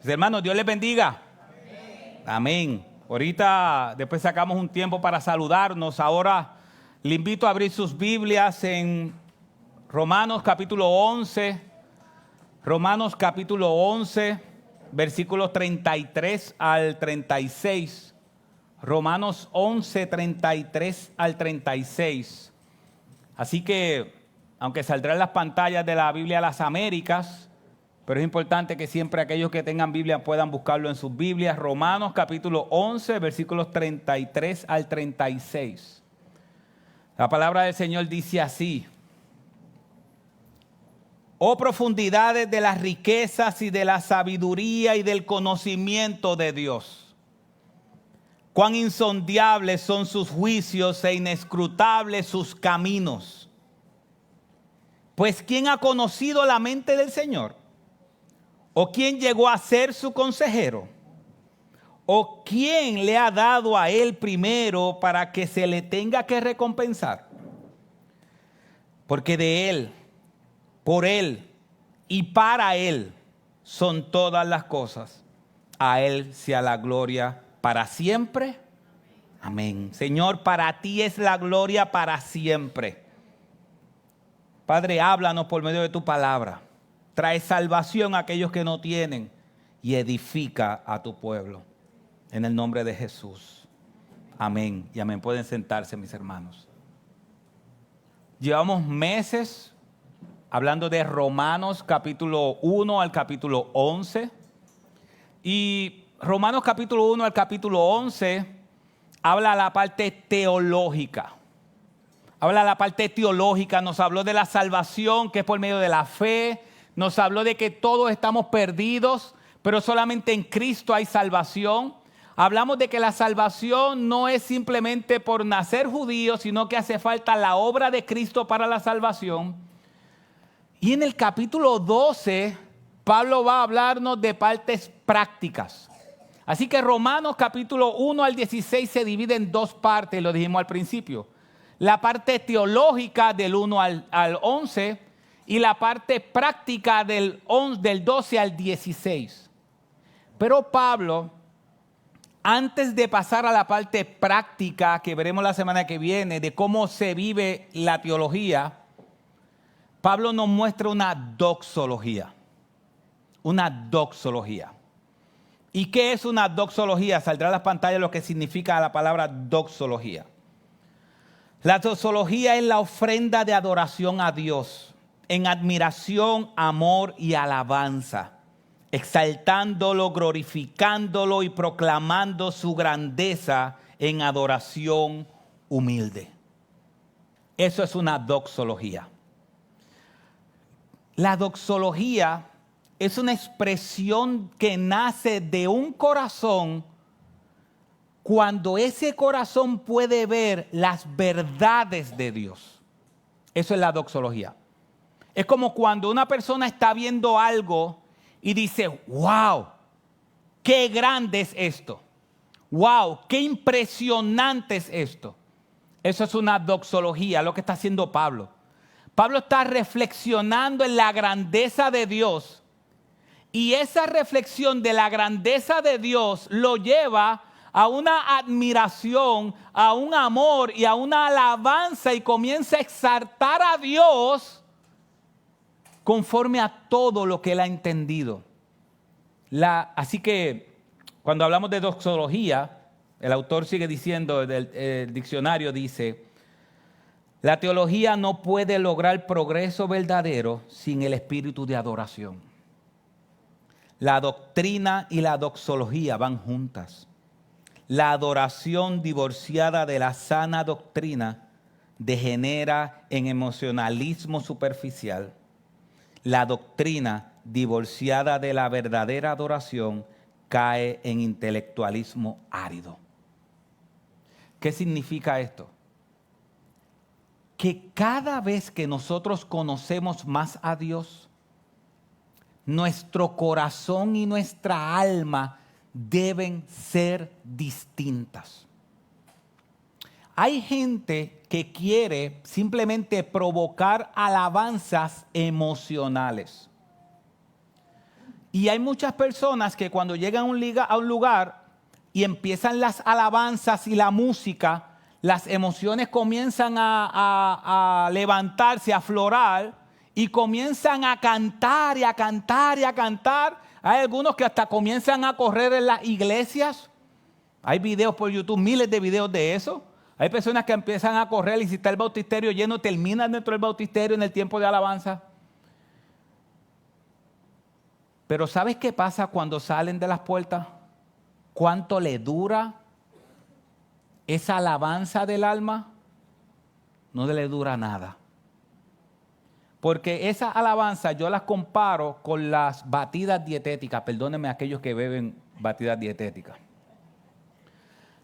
Mis hermanos, Dios les bendiga. Amén. Ahorita, después sacamos un tiempo para saludarnos. Ahora le invito a abrir sus Biblias en Romanos capítulo 11. Romanos capítulo 11, versículos 33 al 36. Romanos 11, 33 al 36. Así que, aunque saldrá en las pantallas de la Biblia Las Américas, pero es importante que siempre aquellos que tengan Biblia puedan buscarlo en sus Biblias. Romanos capítulo 11, versículos 33 al 36. La palabra del Señor dice así: oh profundidades de las riquezas y de la sabiduría y del conocimiento de Dios. Cuán insondables son sus juicios e inescrutables sus caminos. Pues ¿quién ha conocido la mente del Señor? ¿O quién llegó a ser su consejero? ¿O quién le ha dado a él primero para que se le tenga que recompensar? Porque de él, por él y para él son todas las cosas. A él sea la gloria para siempre. Amén. Señor, para ti es la gloria para siempre. Padre, háblanos por medio de tu palabra. Trae salvación a aquellos que no tienen y edifica a tu pueblo. En el nombre de Jesús. Amén. Y amén. Pueden sentarse, mis hermanos. Llevamos meses hablando de Romanos capítulo 1 al capítulo 11. Y Romanos capítulo 1 al capítulo 11 habla la parte teológica. Habla la parte teológica. Nos habló de la salvación que es por medio de la fe. Nos habló de que todos estamos perdidos, pero solamente en Cristo hay salvación. Hablamos de que la salvación no es simplemente por nacer judío, sino que hace falta la obra de Cristo para la salvación. Y en el capítulo 12, Pablo va a hablarnos de partes prácticas. Así que Romanos capítulo 1 al 16 se divide en dos partes, lo dijimos al principio. La parte teológica del 1 al 11 y la parte práctica del 12 al 16. Pero Pablo, antes de pasar a la parte práctica que veremos la semana que viene, de cómo se vive la teología, Pablo nos muestra una doxología. Una doxología. ¿Y qué es una doxología? Saldrá a las pantallas lo que significa la palabra doxología. La doxología es la ofrenda de adoración a Dios en admiración, amor y alabanza, exaltándolo, glorificándolo y proclamando su grandeza en adoración humilde. Eso es una doxología. La doxología es una expresión que nace de un corazón cuando ese corazón puede ver las verdades de Dios. Eso es la doxología. Es como cuando una persona está viendo algo y dice, wow, qué grande es esto. Wow, qué impresionante es esto. Eso es una doxología, lo que está haciendo Pablo. Pablo está reflexionando en la grandeza de Dios. Y esa reflexión de la grandeza de Dios lo lleva a una admiración, a un amor y a una alabanza y comienza a exaltar a Dios conforme a todo lo que él ha entendido. Así que cuando hablamos de doxología, el autor sigue diciendo, el diccionario dice, la teología no puede lograr progreso verdadero sin el espíritu de adoración. La doctrina y la doxología van juntas. La adoración divorciada de la sana doctrina degenera en emocionalismo superficial. La doctrina divorciada de la verdadera adoración cae en intelectualismo árido. ¿Qué significa esto? Que cada vez que nosotros conocemos más a Dios, nuestro corazón y nuestra alma deben ser distintas. Hay gente que quiere simplemente provocar alabanzas emocionales. Y hay muchas personas que cuando llegan a un lugar y empiezan las alabanzas y la música, las emociones comienzan a levantarse, a aflorar y comienzan a cantar y a cantar y a cantar. Hay algunos que hasta comienzan a correr en las iglesias. Hay videos por YouTube, miles de videos de eso. Hay personas que empiezan a correr y si está el bautisterio lleno, terminan dentro del bautisterio en el tiempo de alabanza. Pero ¿sabes qué pasa cuando salen de las puertas? ¿Cuánto le dura esa alabanza del alma? No le dura nada. Porque esa alabanza yo las comparo con las batidas dietéticas. Perdónenme a aquellos que beben batidas dietéticas.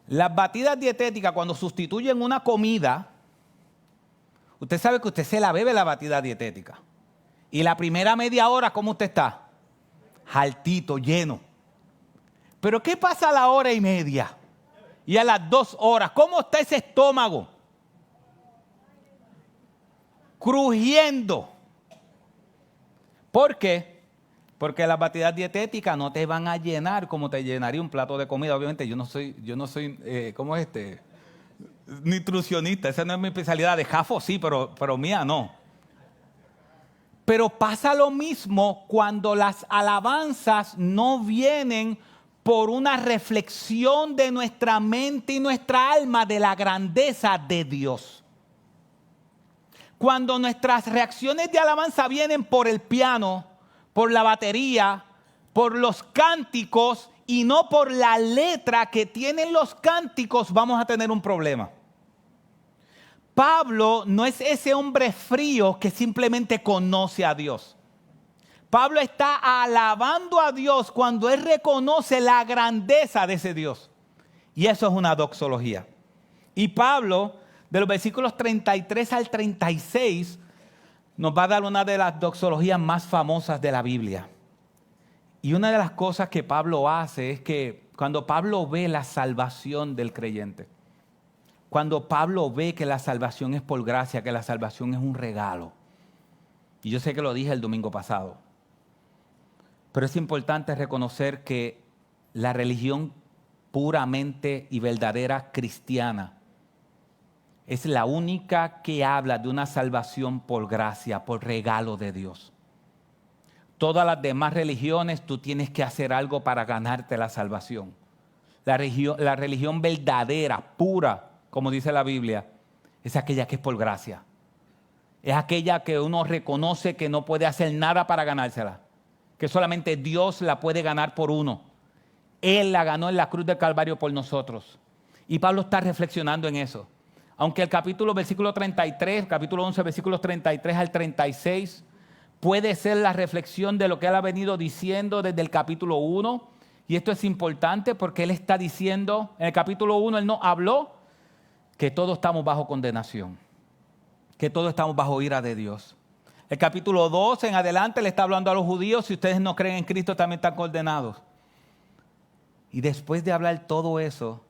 Las batidas dietéticas, cuando sustituyen una comida, usted sabe que usted se la bebe la batida dietética. Y la primera media hora, ¿cómo usted está? Jaltito, lleno. Pero ¿qué pasa a la hora y media? Y a las 2 horas, ¿cómo está ese estómago? Crujiendo. ¿Por qué? Porque las batidas dietéticas no te van a llenar como te llenaría un plato de comida. Obviamente yo no soy ¿cómo es nutricionista, esa no es mi especialidad. De Jafo sí, pero mía no. Pero pasa lo mismo cuando las alabanzas no vienen por una reflexión de nuestra mente y nuestra alma de la grandeza de Dios. Cuando nuestras reacciones de alabanza vienen por el piano, por la batería, por los cánticos y no por la letra que tienen los cánticos, vamos a tener un problema. Pablo no es ese hombre frío que simplemente conoce a Dios. Pablo está alabando a Dios cuando él reconoce la grandeza de ese Dios. Y eso es una doxología. Y Pablo, de los versículos 33 al 36, nos va a dar una de las doxologías más famosas de la Biblia. Y una de las cosas que Pablo hace es que cuando Pablo ve la salvación del creyente, cuando Pablo ve que la salvación es por gracia, que la salvación es un regalo. Y yo sé que lo dije el domingo pasado. Pero es importante reconocer que la religión puramente y verdadera cristiana es la única que habla de una salvación por gracia, por regalo de Dios. Todas las demás religiones tú tienes que hacer algo para ganarte la salvación. La religión verdadera, pura, como dice la Biblia, es aquella que es por gracia. Es aquella que uno reconoce que no puede hacer nada para ganársela, que solamente Dios la puede ganar por uno. Él la ganó en la cruz del Calvario por nosotros. Y Pablo está reflexionando en eso. Aunque el capítulo 11, versículos 33 al 36, puede ser la reflexión de lo que él ha venido diciendo desde el capítulo 1. Y esto es importante porque él está diciendo, en el capítulo 1 él no habló que todos estamos bajo condenación, que todos estamos bajo ira de Dios. El capítulo 2 en adelante le está hablando a los judíos, si ustedes no creen en Cristo también están condenados. Y después de hablar todo eso,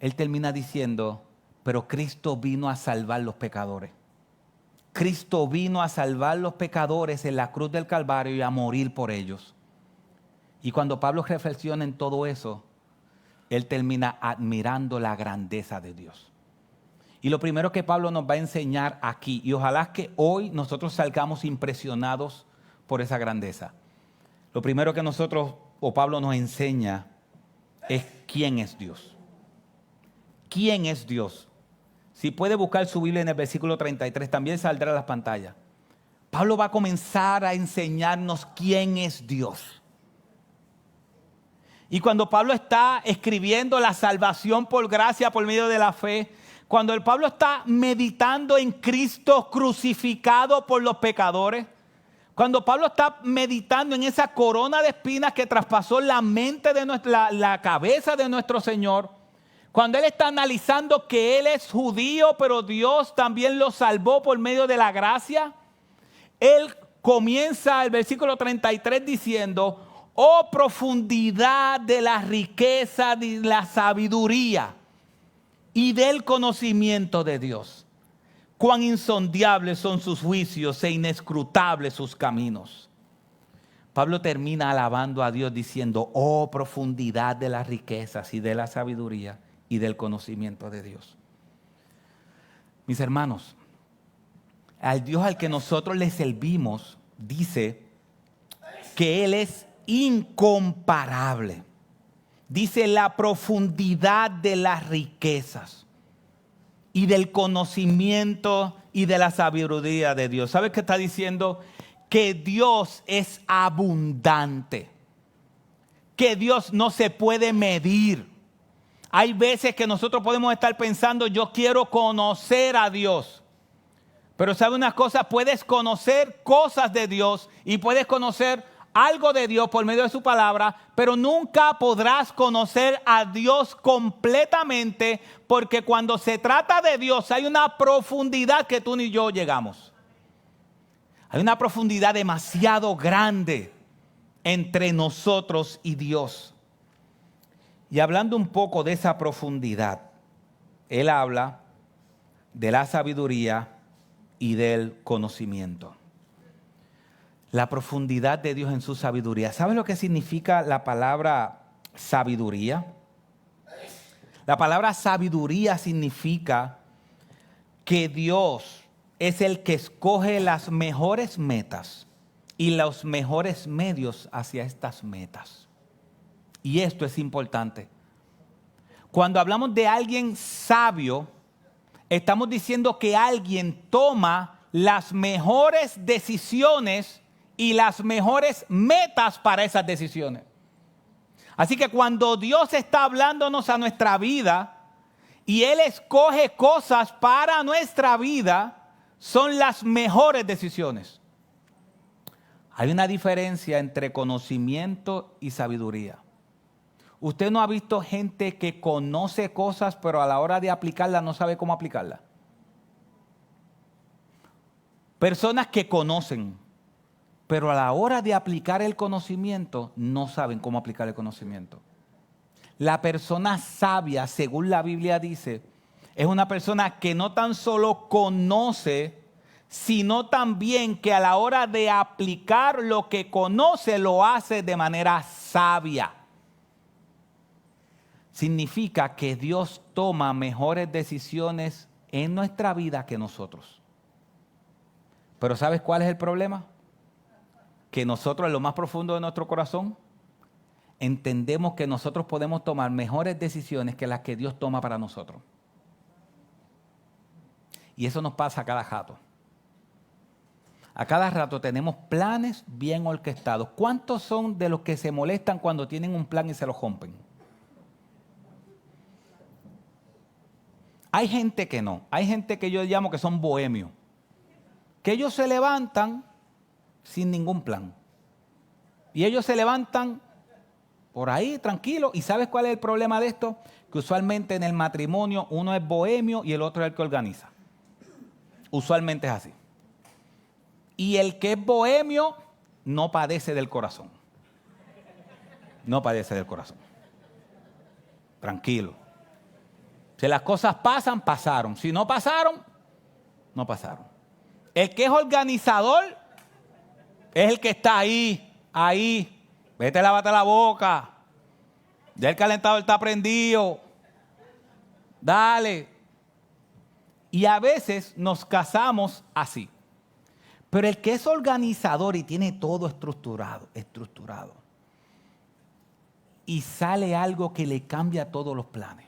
él termina diciendo, pero Cristo vino a salvar los pecadores. Cristo vino a salvar los pecadores en la cruz del Calvario y a morir por ellos. Y cuando Pablo reflexiona en todo eso, él termina admirando la grandeza de Dios. Y lo primero que Pablo nos va a enseñar aquí, y ojalá que hoy nosotros salgamos impresionados por esa grandeza. Lo primero que Pablo nos enseña es quién es Dios. ¿Quién es Dios? Si puede buscar su Biblia en el versículo 33, también saldrá a las pantallas. Pablo va a comenzar a enseñarnos quién es Dios. Y cuando Pablo está escribiendo la salvación por gracia, por medio de la fe, cuando el Pablo está meditando en Cristo crucificado por los pecadores, cuando Pablo está meditando en esa corona de espinas que traspasó la mente de la cabeza de nuestro Señor, cuando él está analizando que él es judío, pero Dios también lo salvó por medio de la gracia, él comienza el versículo 33 diciendo, oh profundidad de la riqueza, de la sabiduría y del conocimiento de Dios. Cuán insondiables son sus juicios e inescrutables sus caminos. Pablo termina alabando a Dios diciendo, oh profundidad de las riquezas y de la sabiduría y del conocimiento de Dios. Mis hermanos, al Dios al que nosotros le servimos, dice que Él es incomparable. Dice la profundidad de las riquezas y del conocimiento y de la sabiduría de Dios. ¿Sabes qué está diciendo? Que Dios es abundante, que Dios no se puede medir. Hay veces que nosotros podemos estar pensando, yo quiero conocer a Dios. Pero ¿sabe una cosa? Puedes conocer cosas de Dios y puedes conocer algo de Dios por medio de su palabra, pero nunca podrás conocer a Dios completamente, porque cuando se trata de Dios hay una profundidad que tú ni yo llegamos. Hay una profundidad demasiado grande entre nosotros y Dios. Y hablando un poco de esa profundidad, él habla de la sabiduría y del conocimiento. La profundidad de Dios en su sabiduría. ¿Sabes lo que significa la palabra sabiduría? La palabra sabiduría significa que Dios es el que escoge las mejores metas y los mejores medios hacia estas metas. Y esto es importante. Cuando hablamos de alguien sabio, estamos diciendo que alguien toma las mejores decisiones y las mejores metas para esas decisiones. Así que cuando Dios está hablándonos a nuestra vida y Él escoge cosas para nuestra vida, son las mejores decisiones. Hay una diferencia entre conocimiento y sabiduría. ¿Usted no ha visto gente que conoce cosas, pero a la hora de aplicarlas no sabe cómo aplicarlas? Personas que conocen, pero a la hora de aplicar el conocimiento no saben cómo aplicar el conocimiento. La persona sabia, según la Biblia dice, es una persona que no tan solo conoce, sino también que a la hora de aplicar lo que conoce lo hace de manera sabia. Significa que Dios toma mejores decisiones en nuestra vida que nosotros. Pero ¿sabes cuál es el problema? Que nosotros en lo más profundo de nuestro corazón entendemos que nosotros podemos tomar mejores decisiones que las que Dios toma para nosotros. Y eso nos pasa a cada rato. A cada rato tenemos planes bien orquestados. ¿Cuántos son de los que se molestan cuando tienen un plan y se lo rompen? Hay gente que no. Hay gente que yo llamo que son bohemios. Que ellos se levantan sin ningún plan. Y ellos se levantan por ahí tranquilos. ¿Y sabes cuál es el problema de esto? Que usualmente en el matrimonio uno es bohemio y el otro es el que organiza. Usualmente es así. Y el que es bohemio no padece del corazón. No padece del corazón. Tranquilo. Si las cosas pasan, pasaron. Si no pasaron, no pasaron. El que es organizador es el que está ahí. Vete, lávate la boca. Ya el calentador está prendido. Dale. Y a veces nos casamos así. Pero el que es organizador y tiene todo estructurado, y sale algo que le cambia todos los planes.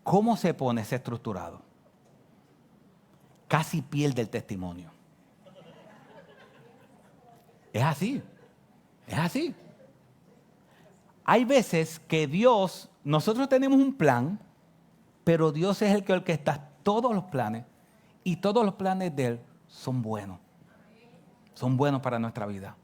¿Cómo se pone ese estructurado? Casi pierde el testimonio. Es así. Hay veces que Dios, nosotros tenemos un plan, pero Dios es el que orquesta todos los planes y todos los planes de Él son buenos. Son buenos para nuestra vida.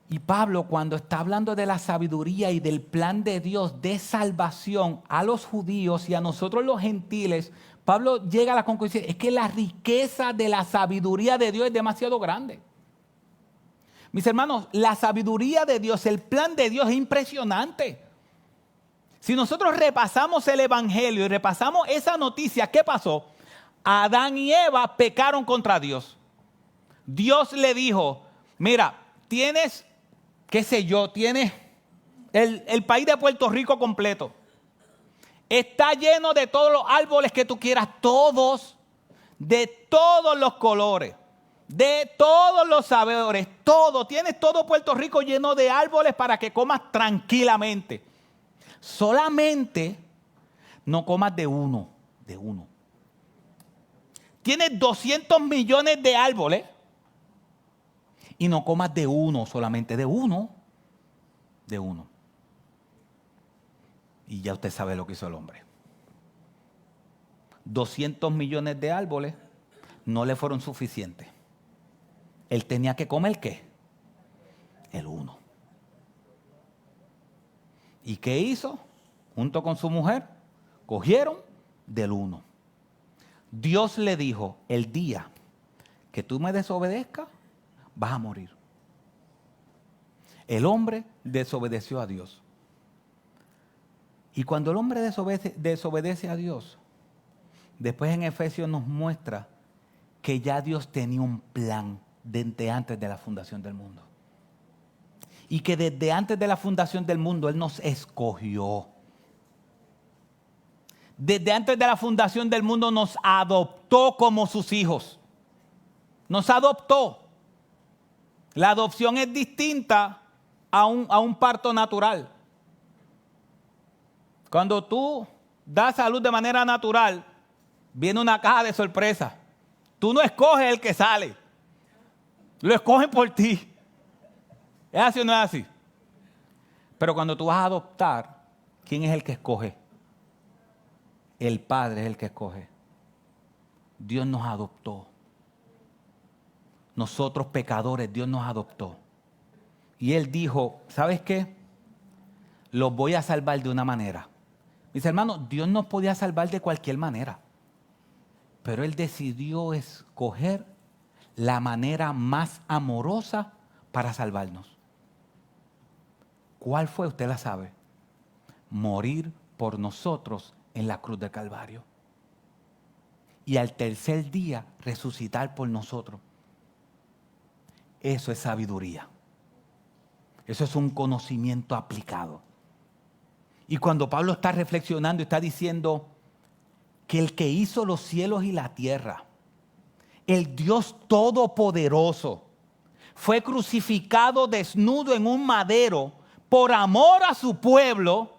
Y Pablo, cuando está hablando de la sabiduría y del plan de Dios de salvación a los judíos y a nosotros los gentiles, Pablo llega a la conclusión, es que la riqueza de la sabiduría de Dios es demasiado grande. Mis hermanos, la sabiduría de Dios, el plan de Dios es impresionante. Si nosotros repasamos el Evangelio y repasamos esa noticia, ¿qué pasó? Adán y Eva pecaron contra Dios. Dios le dijo, Mira, tienes, qué sé yo, tienes el país de Puerto Rico completo. Está lleno de todos los árboles que tú quieras, todos, de todos los colores, de todos los sabores, todo. Tienes todo Puerto Rico lleno de árboles para que comas tranquilamente. Solamente no comas de uno. Tienes 200 millones de árboles y no comas de uno, solamente de uno. Y ya usted sabe lo que hizo el hombre. 200 millones de árboles no le fueron suficientes. Él tenía que comer ¿qué? El uno. ¿Y qué hizo? Junto con su mujer, cogieron del uno. Dios le dijo, el día que tú me desobedezcas, vas a morir. El hombre desobedeció a Dios. Y cuando el hombre desobedece a Dios, después en Efesios nos muestra que ya Dios tenía un plan desde antes de la fundación del mundo. Y que desde antes de la fundación del mundo Él nos escogió. Desde antes de la fundación del mundo nos adoptó como sus hijos. Nos adoptó. La adopción es distinta a un parto natural. Cuando tú das a luz de manera natural, viene una caja de sorpresa. Tú no escoges el que sale. Lo escogen por ti. ¿Es así o no es así? Pero cuando tú vas a adoptar, ¿quién es el que escoge? El Padre es el que escoge. Dios nos adoptó. Nosotros pecadores, Dios nos adoptó. Y Él dijo, ¿sabes qué? Los voy a salvar de una manera. Mis hermanos, Dios nos podía salvar de cualquier manera. Pero Él decidió escoger la manera más amorosa para salvarnos. ¿Cuál fue? Usted la sabe. Morir por nosotros en la cruz del Calvario. Y al tercer día resucitar por nosotros. Eso es sabiduría. Eso es un conocimiento aplicado. Y cuando Pablo está reflexionando, está diciendo que el que hizo los cielos y la tierra, el Dios todopoderoso, fue crucificado desnudo en un madero por amor a su pueblo.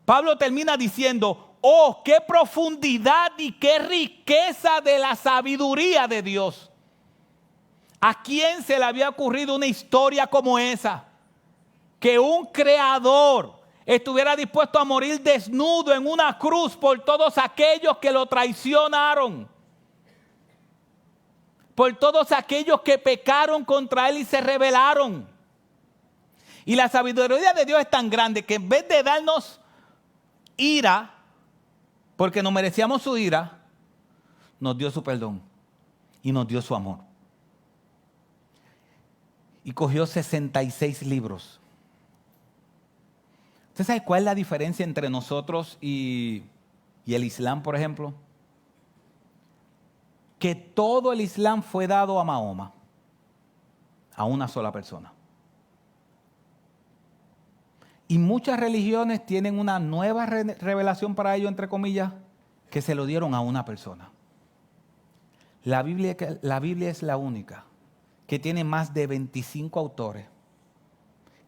Pablo termina diciendo, oh, qué profundidad y qué riqueza de la sabiduría de Dios. ¿A quién se le había ocurrido una historia como esa? Que un creador estuviera dispuesto a morir desnudo en una cruz por todos aquellos que lo traicionaron. Por todos aquellos que pecaron contra Él y se rebelaron. Y la sabiduría de Dios es tan grande que en vez de darnos ira, porque no merecíamos su ira, nos dio su perdón y nos dio su amor. Y cogió 66 libros. ¿Usted sabe cuál es la diferencia entre nosotros y el Islam, por ejemplo? Que todo el Islam fue dado a Mahoma, a una sola persona. Y muchas religiones tienen una nueva revelación para ellos, entre comillas, que se lo dieron a una persona. La Biblia es la única que tiene más de 25 autores,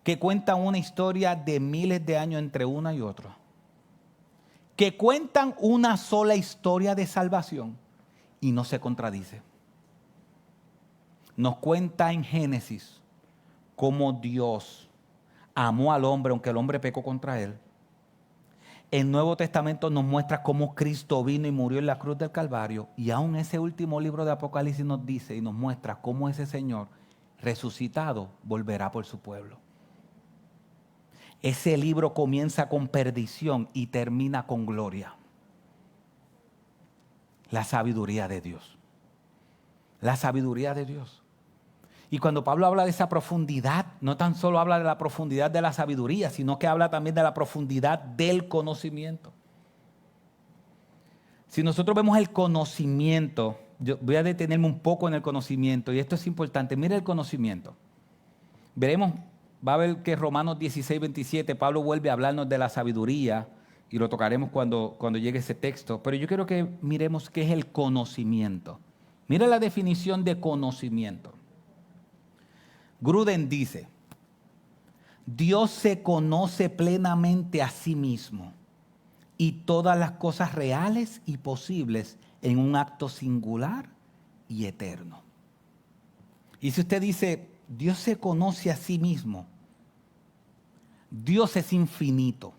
que cuentan una historia de miles de años entre una y otra, que cuentan una sola historia de salvación y no se contradice. Nos cuenta en Génesis cómo Dios amó al hombre, aunque el hombre pecó contra él. El Nuevo Testamento nos muestra cómo Cristo vino y murió en la cruz del Calvario. Y aún ese último libro de Apocalipsis nos dice y nos muestra cómo ese Señor resucitado volverá por su pueblo. Ese libro comienza con perdición y termina con gloria. La sabiduría de Dios. La sabiduría de Dios. Y cuando Pablo habla de esa profundidad, no tan solo habla de la profundidad de la sabiduría, sino que habla también de la profundidad del conocimiento. Si nosotros vemos el conocimiento, yo voy a detenerme un poco en el conocimiento, y esto es importante. Mire el conocimiento. Veremos, va a ver que Romanos 16, 27, Pablo vuelve a hablarnos de la sabiduría y lo tocaremos cuando llegue ese texto. Pero yo quiero que miremos qué es el conocimiento. Mira la definición de conocimiento. Gruden dice, Dios se conoce plenamente a sí mismo y todas las cosas reales y posibles en un acto singular y eterno. Y si usted dice, Dios se conoce a sí mismo, Dios es infinito,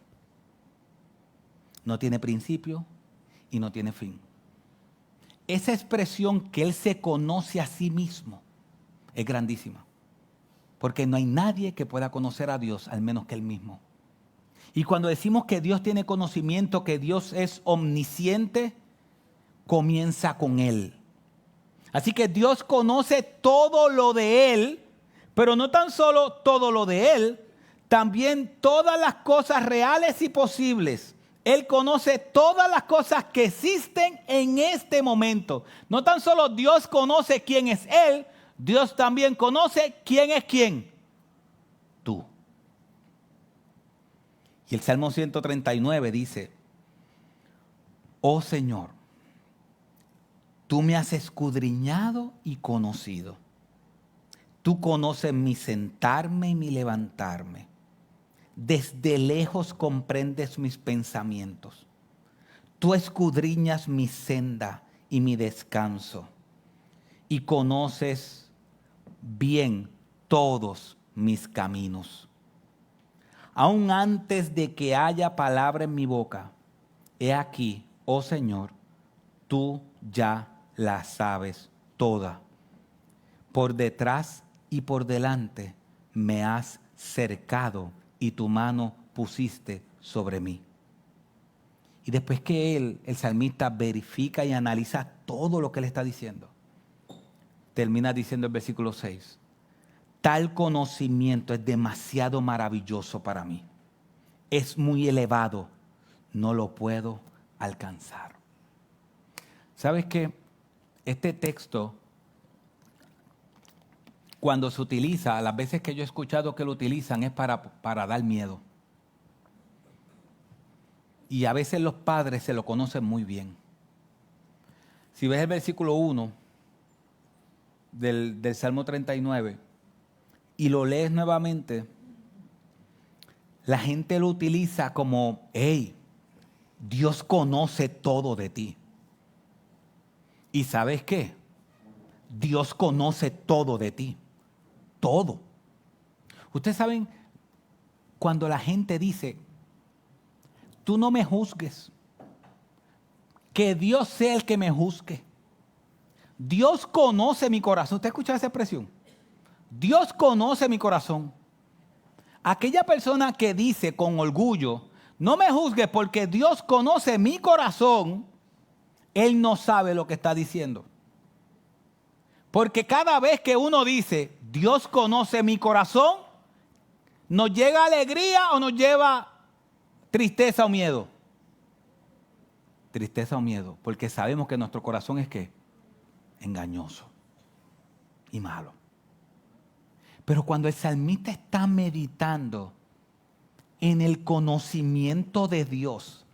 no tiene principio y no tiene fin. Esa expresión que Él se conoce a sí mismo es grandísima, porque no hay nadie que pueda conocer a Dios al menos que Él mismo. Y cuando decimos que Dios tiene conocimiento, que Dios es omnisciente, comienza con Él. Así que Dios conoce todo lo de Él, pero no tan solo todo lo de Él, también todas las cosas reales y posibles. Él conoce todas las cosas que existen en este momento. No tan solo Dios conoce quién es Él, Dios también conoce quién es quién. Tú. Y el Salmo 139 dice, oh Señor, tú me has escudriñado y conocido. Tú conoces mi sentarme y mi levantarme. Desde lejos comprendes mis pensamientos. Tú escudriñas mi senda y mi descanso. Y conoces bien todos mis caminos. Aún antes de que haya palabra en mi boca, he aquí, oh Señor, tú ya la sabes toda. Por detrás y por delante me has cercado y tu mano pusiste sobre mí. Y después que el salmista verifica y analiza todo lo que le está diciendo, termina diciendo el versículo 6, tal conocimiento es demasiado maravilloso para mí. Es muy elevado, no lo puedo alcanzar. ¿Sabes qué? Este texto, cuando se utiliza, las veces que yo he escuchado que lo utilizan es para dar miedo. Y a veces los padres se lo conocen muy bien. Si ves el versículo 1 del Salmo 39 y lo lees nuevamente, la gente lo utiliza como, hey, Dios conoce todo de ti. ¿Y sabes qué? Dios conoce todo de ti. Todo. Ustedes saben, cuando la gente dice, tú no me juzgues, que Dios sea el que me juzgue. Dios conoce mi corazón. ¿Usted escucha esa expresión? Dios conoce mi corazón. Aquella persona que dice con orgullo, no me juzgues porque Dios conoce mi corazón, él no sabe lo que está diciendo. Porque cada vez que uno dice, Dios conoce mi corazón, ¿nos llega alegría o nos lleva tristeza o miedo? Tristeza o miedo, porque sabemos que nuestro corazón es ¿qué? Engañoso y malo. Pero cuando el salmista está meditando en el conocimiento de Dios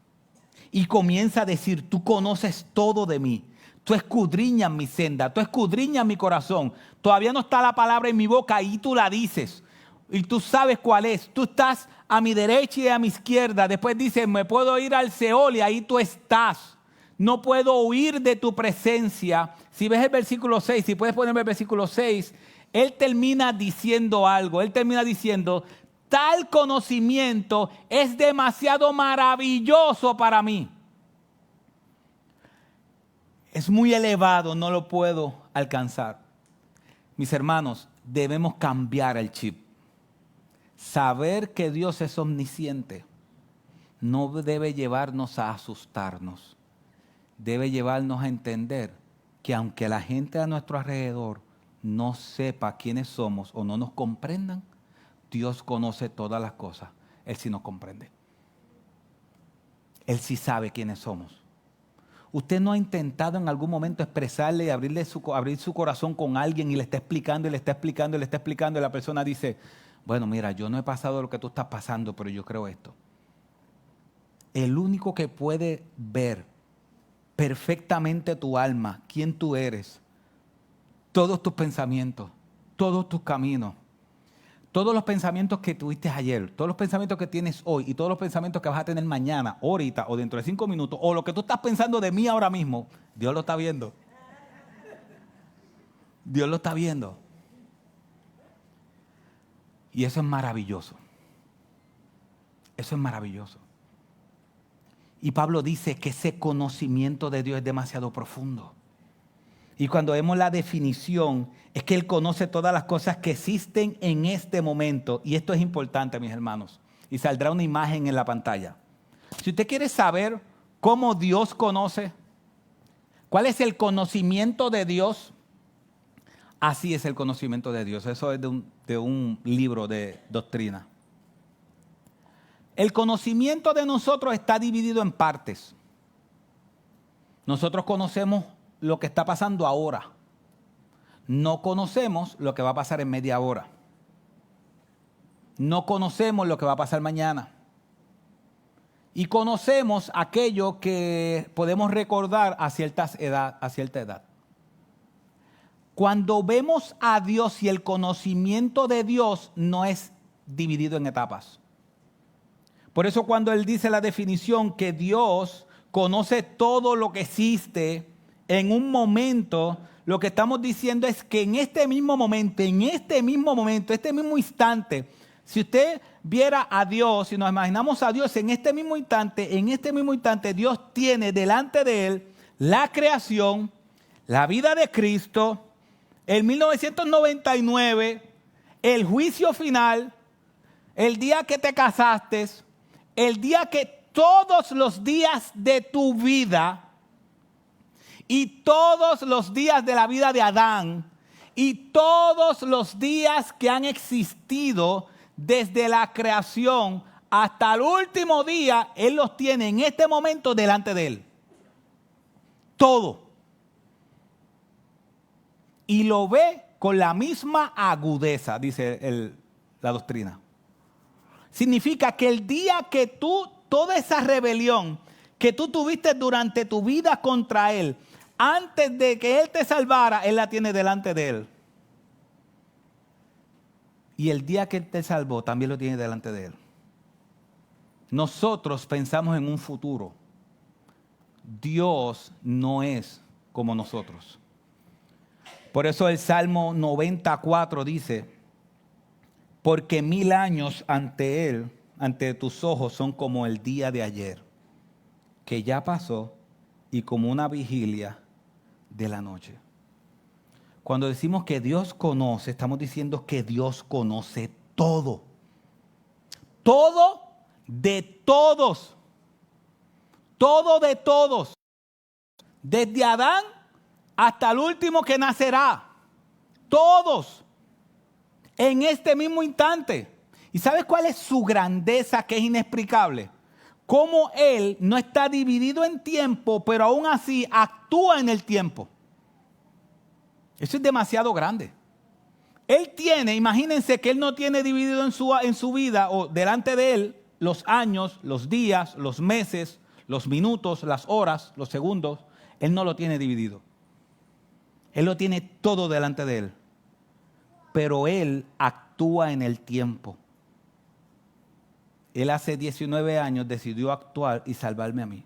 y comienza a decir, tú conoces todo de mí, tú escudriñas mi senda, tú escudriñas mi corazón, todavía no está la palabra en mi boca y tú la dices y tú sabes cuál es, tú estás a mi derecha y a mi izquierda. Después dice, me puedo ir al Seol y ahí tú estás. No puedo huir de tu presencia. Si ves el versículo 6, si puedes ponerme el versículo 6, él termina diciendo algo. Él termina diciendo, tal conocimiento es demasiado maravilloso para mí. Es muy elevado, no lo puedo alcanzar. Mis hermanos, debemos cambiar el chip. Saber que Dios es omnisciente no debe llevarnos a asustarnos. Debe llevarnos a entender que aunque la gente a nuestro alrededor no sepa quiénes somos o no nos comprendan, Dios conoce todas las cosas. Él sí nos comprende. Él sí sabe quiénes somos. ¿Usted no ha intentado en algún momento expresarle y abrir su corazón con alguien y le está explicando, y le está explicando, y le está explicando, y la persona dice, bueno, mira, yo no he pasado lo que tú estás pasando, pero yo creo esto? El único que puede ver perfectamente tu alma, quién tú eres, todos tus pensamientos, todos tus caminos, todos los pensamientos que tuviste ayer, todos los pensamientos que tienes hoy y todos los pensamientos que vas a tener mañana, ahorita o dentro de 5 minutos, o lo que tú estás pensando de mí ahora mismo, Dios lo está viendo. Dios lo está viendo. Y eso es maravilloso. Eso es maravilloso. Y Pablo dice que ese conocimiento de Dios es demasiado profundo. Y cuando vemos la definición, es que Él conoce todas las cosas que existen en este momento. Y esto es importante, mis hermanos. Y saldrá una imagen en la pantalla. Si usted quiere saber cómo Dios conoce, cuál es el conocimiento de Dios, así es el conocimiento de Dios. Eso es de un libro de doctrina. El conocimiento de nosotros está dividido en partes. Nosotros conocemos lo que está pasando ahora. No conocemos lo que va a pasar en media hora. No conocemos lo que va a pasar mañana. Y conocemos aquello que podemos recordar a cierta edad. Cuando vemos a Dios y el conocimiento de Dios no es dividido en etapas. Por eso cuando Él dice la definición que Dios conoce todo lo que existe en un momento, lo que estamos diciendo es que en este mismo momento, este mismo instante, si usted viera a Dios, si nos imaginamos a Dios en este mismo instante, Dios tiene delante de Él la creación, la vida de Cristo, el 1999, el juicio final, el día que te casaste, el día que todos los días de tu vida y todos los días de la vida de Adán y todos los días que han existido desde la creación hasta el último día, Él los tiene en este momento delante de Él. Todo. Y lo ve con la misma agudeza, dice la doctrina. Significa que el día que toda esa rebelión que tú tuviste durante tu vida contra Él, antes de que Él te salvara, Él la tiene delante de Él. Y el día que Él te salvó, también lo tiene delante de Él. Nosotros pensamos en un futuro. Dios no es como nosotros. Por eso el Salmo 94 dice, porque 1000 años ante Él, ante tus ojos, son como el día de ayer, que ya pasó, y como una vigilia de la noche. Cuando decimos que Dios conoce, estamos diciendo que Dios conoce todo. Todo de todos. Todo de todos. Desde Adán hasta el último que nacerá. Todos. En este mismo instante. ¿Y sabes cuál es su grandeza, que es inexplicable? Cómo Él no está dividido en tiempo, pero aún así actúa en el tiempo. Eso es demasiado grande. Él tiene, imagínense que Él no tiene dividido en su vida o delante de Él los años, los días, los meses, los minutos, las horas, los segundos. Él no lo tiene dividido. Él lo tiene todo delante de Él. Pero Él actúa en el tiempo. Él hace 19 años decidió actuar y salvarme a mí.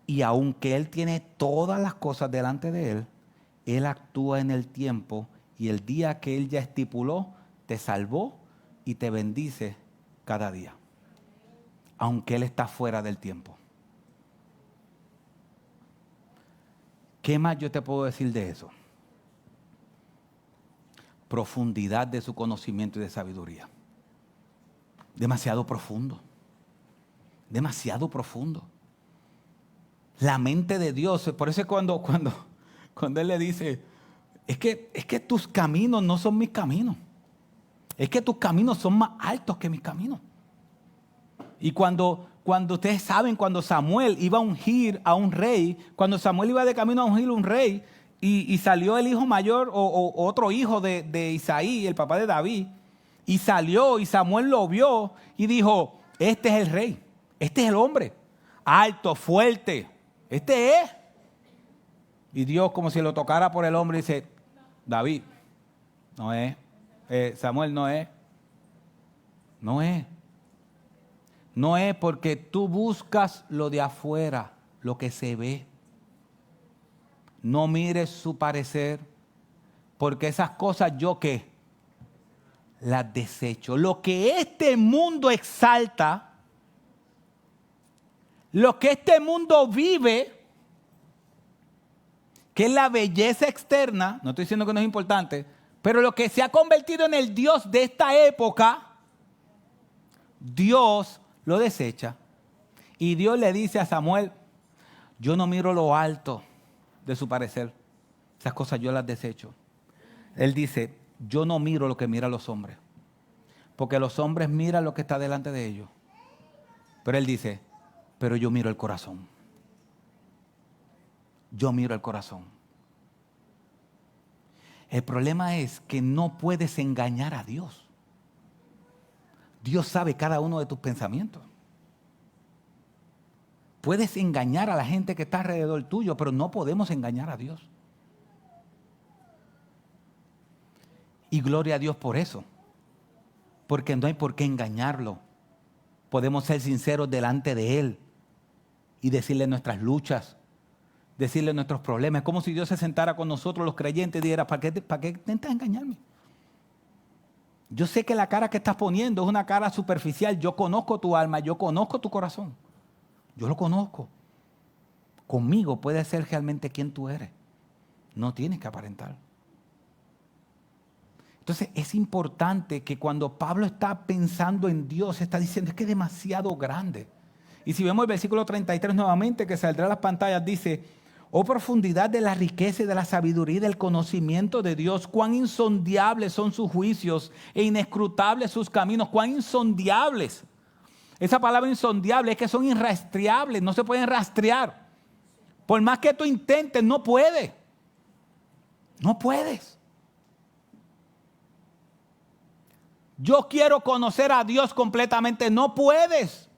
Y aunque Él tiene todas las cosas delante de Él, Él actúa en el tiempo, y el día que Él ya estipuló, te salvó y te bendice cada día. Aunque Él está fuera del tiempo. ¿Qué más yo te puedo decir de eso? Profundidad de su conocimiento y de sabiduría. Demasiado profundo. Demasiado profundo. La mente de Dios. Por eso es cuando Él le dice, es que tus caminos no son mis caminos. Es que tus caminos son más altos que mis caminos. Y cuando cuando ustedes saben, cuando Samuel iba a ungir a un rey, cuando Samuel iba de camino a ungir a un rey, y salió el hijo mayor o otro hijo de Isaí, el papá de David, y salió y Samuel lo vio y dijo, este es el rey, este es el hombre, alto, fuerte, este es. Y Dios, como si lo tocara por el hombro, dice, David, no es, Samuel no es, no es. No es porque tú buscas lo de afuera, lo que se ve. No mires su parecer, porque esas cosas yo ¿qué? Las desecho. Lo que este mundo exalta, lo que este mundo vive, que es la belleza externa, no estoy diciendo que no es importante, pero lo que se ha convertido en el Dios de esta época, Dios lo desecha. Y Dios le dice a Samuel, yo no miro lo alto de su parecer, esas cosas yo las desecho. Él dice, yo no miro lo que miran los hombres, porque los hombres miran lo que está delante de ellos. Pero él dice, pero yo miro el corazón. Yo miro el corazón. El problema es que no puedes engañar a Dios. Dios sabe cada uno de tus pensamientos. Puedes engañar a la gente que está alrededor tuyo, pero no podemos engañar a Dios. Y gloria a Dios por eso. Porque no hay por qué engañarlo. Podemos ser sinceros delante de Él y decirle nuestras luchas, decirle nuestros problemas. Es como si Dios se sentara con nosotros los creyentes y dijera, ¿para qué intentas engañarme? Yo sé que la cara que estás poniendo es una cara superficial. Yo conozco tu alma, yo conozco tu corazón. Yo lo conozco. Conmigo puedes ser realmente quien tú eres. No tienes que aparentar. Entonces es importante que cuando Pablo está pensando en Dios, está diciendo, es que es demasiado grande. Y si vemos el versículo 33 nuevamente, que saldrá a las pantallas, dice, oh profundidad de la riqueza y de la sabiduría y del conocimiento de Dios, cuán insondiables son sus juicios e inescrutables sus caminos, cuán insondiables. Esa palabra insondiable es que son irrastreables, no se pueden rastrear. Por más que tú intentes, no puedes. No puedes. Yo quiero conocer a Dios completamente, no puedes.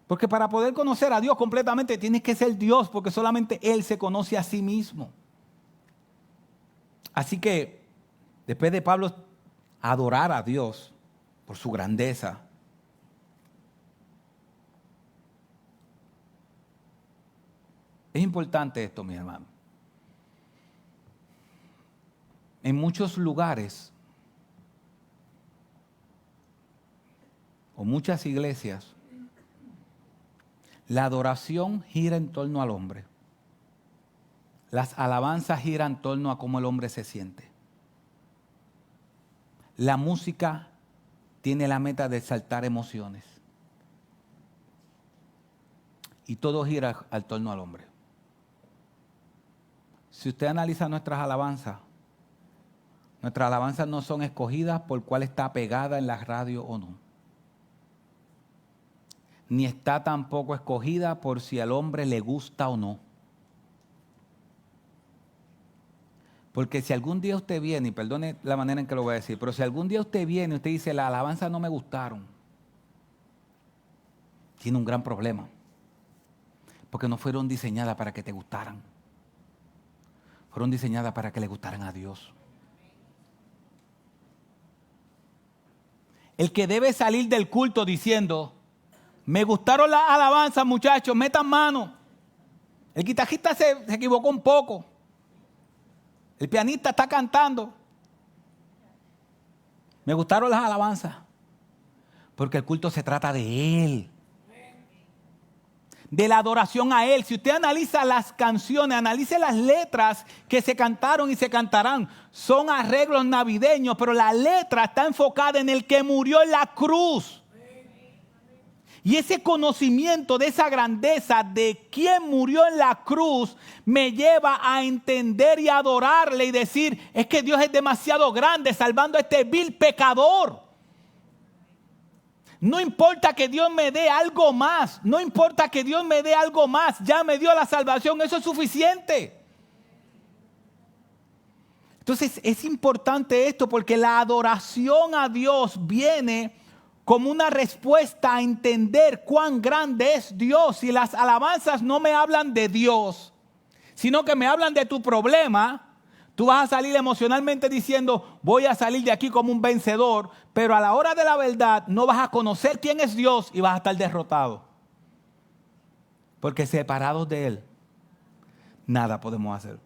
Porque para poder conocer a Dios completamente tienes que ser Dios, porque solamente Él se conoce a sí mismo. Así que después de Pablo adorar a Dios por su grandeza, es importante esto, mi hermano. En muchos lugares o muchas iglesias, la adoración gira en torno al hombre. Las alabanzas giran en torno a cómo el hombre se siente. La música tiene la meta de exaltar emociones. Y todo gira al torno al hombre. Si usted analiza nuestras alabanzas no son escogidas por cuál está pegada en la radio o no. Ni está tampoco escogida por si al hombre le gusta o no. Porque si algún día usted viene, y perdone la manera en que lo voy a decir, pero si algún día usted viene y usted dice, las alabanzas no me gustaron, tiene un gran problema. Porque no fueron diseñadas para que te gustaran. Fueron diseñadas para que le gustaran a Dios. El que debe salir del culto diciendo, me gustaron las alabanzas, muchachos, metan mano. El guitarrista se equivocó un poco. El pianista está cantando. Me gustaron las alabanzas. Porque el culto se trata de Él. De la adoración a Él. Si usted analiza las canciones, analice las letras que se cantaron y se cantarán. Son arreglos navideños, pero la letra está enfocada en el que murió en la cruz. Y ese conocimiento de esa grandeza de quién murió en la cruz me lleva a entender y adorarle y decir, es que Dios es demasiado grande salvando a este vil pecador. No importa que Dios me dé algo más. No importa que Dios me dé algo más. Ya me dio la salvación. Eso es suficiente. Entonces es importante esto porque la adoración a Dios viene como una respuesta a entender cuán grande es Dios. Si las alabanzas no me hablan de Dios, sino que me hablan de tu problema, tú vas a salir emocionalmente diciendo, voy a salir de aquí como un vencedor, pero a la hora de la verdad no vas a conocer quién es Dios y vas a estar derrotado. Porque separados de Él, nada podemos hacer.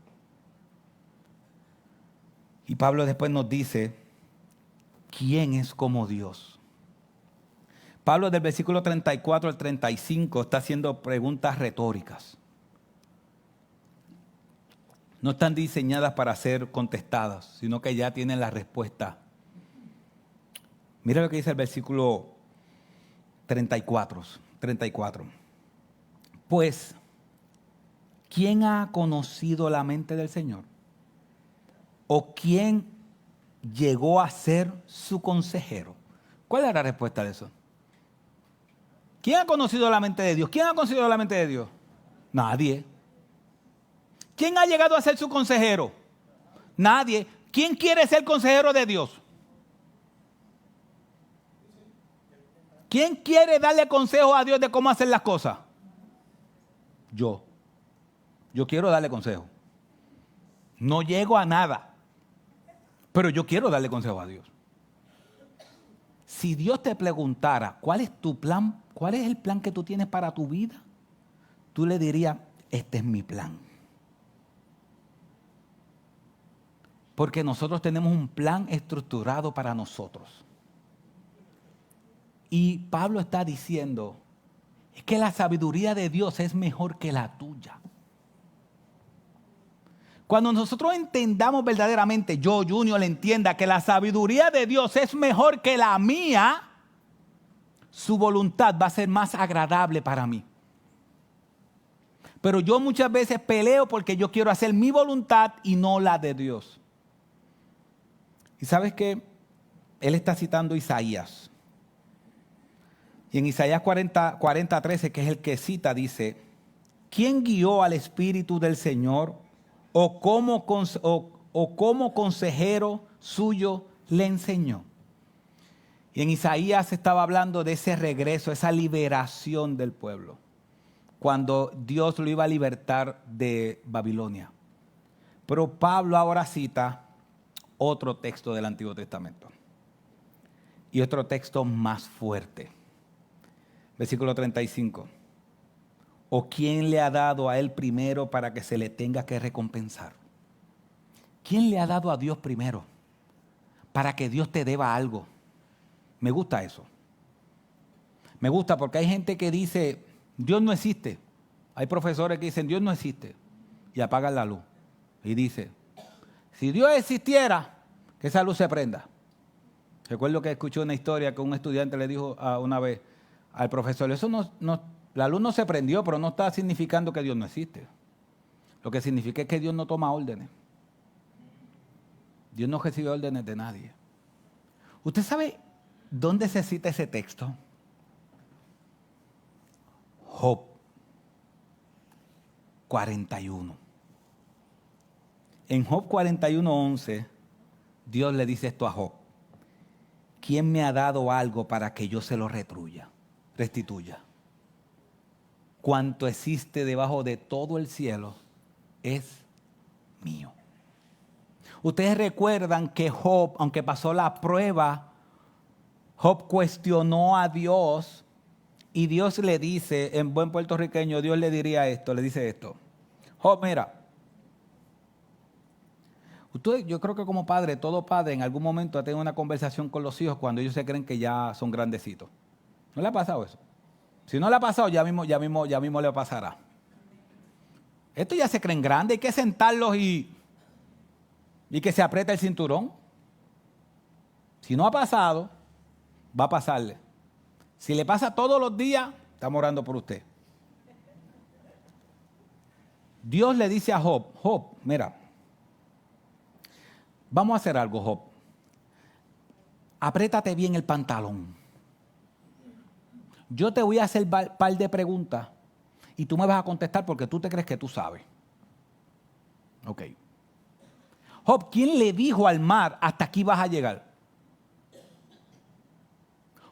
Y Pablo después nos dice, ¿quién es como Dios? Pablo del versículo 34 al 35 está haciendo preguntas retóricas. No están diseñadas para ser contestadas, sino que ya tienen la respuesta. Mira lo que dice el versículo 34. Pues, ¿quién ha conocido la mente del Señor? ¿O quién llegó a ser su consejero? ¿Cuál es la respuesta de eso? ¿Quién ha conocido la mente de Dios? ¿Quién ha conocido la mente de Dios? Nadie. ¿Quién ha llegado a ser su consejero? Nadie. ¿Quién quiere ser consejero de Dios? ¿Quién quiere darle consejo a Dios de cómo hacer las cosas? Yo. Yo quiero darle consejo. No llego a nada. Pero yo quiero darle consejo a Dios. Si Dios te preguntara, ¿cuál es tu plan? ¿Cuál es el plan que tú tienes para tu vida? Tú le dirías, este es mi plan. Porque nosotros tenemos un plan estructurado para nosotros. Y Pablo está diciendo, es que la sabiduría de Dios es mejor que la tuya. Cuando nosotros entendamos verdaderamente, yo, Junior, entienda que la sabiduría de Dios es mejor que la mía, su voluntad va a ser más agradable para mí. Pero yo muchas veces peleo porque yo quiero hacer mi voluntad y no la de Dios. ¿Y sabes qué? Él está citando Isaías. Y en Isaías 40:13, que es el que cita, dice, ¿quién guió al Espíritu del Señor? ¿O cómo consejero suyo le enseñó? Y en Isaías estaba hablando de ese regreso, esa liberación del pueblo, cuando Dios lo iba a libertar de Babilonia. Pero Pablo ahora cita otro texto del Antiguo Testamento y otro texto más fuerte. Versículo 35. ¿O quién le ha dado a él primero para que se le tenga que recompensar? ¿Quién le ha dado a Dios primero para que Dios te deba algo? Me gusta eso. Me gusta porque hay gente que dice, Dios no existe. Hay profesores que dicen, Dios no existe. Y apagan la luz. Y dice, si Dios existiera, que esa luz se prenda. Recuerdo que escuché una historia que un estudiante le dijo una vez al profesor, eso la luz no se prendió, pero no está significando que Dios no existe. Lo que significa es que Dios no toma órdenes. Dios no recibe órdenes de nadie. ¿Usted sabe dónde se cita ese texto? Job 41. En Job 41:11, Dios le dice esto a Job. ¿Quién me ha dado algo para que yo se lo restituya? Cuanto existe debajo de todo el cielo es mío. Ustedes recuerdan que Job, aunque pasó la prueba, Job cuestionó a Dios y Dios le dice, en buen puertorriqueño, Dios le diría esto, le dice esto. Job, mira, yo creo que como padre, todo padre en algún momento ha tenido una conversación con los hijos cuando ellos se creen que ya son grandecitos. ¿No le ha pasado eso? Si no le ha pasado, ya mismo le pasará. Estos ya se creen grandes, hay que sentarlos y que se apriete el cinturón. Si no ha pasado, va a pasarle. Si le pasa todos los días, estamos orando por usted. Dios le dice a Job, Job, mira, vamos a hacer algo, Job. Apriétate bien el pantalón. Yo te voy a hacer un par de preguntas y tú me vas a contestar porque tú te crees que tú sabes. Ok. Job, ¿quién le dijo al mar hasta aquí vas a llegar?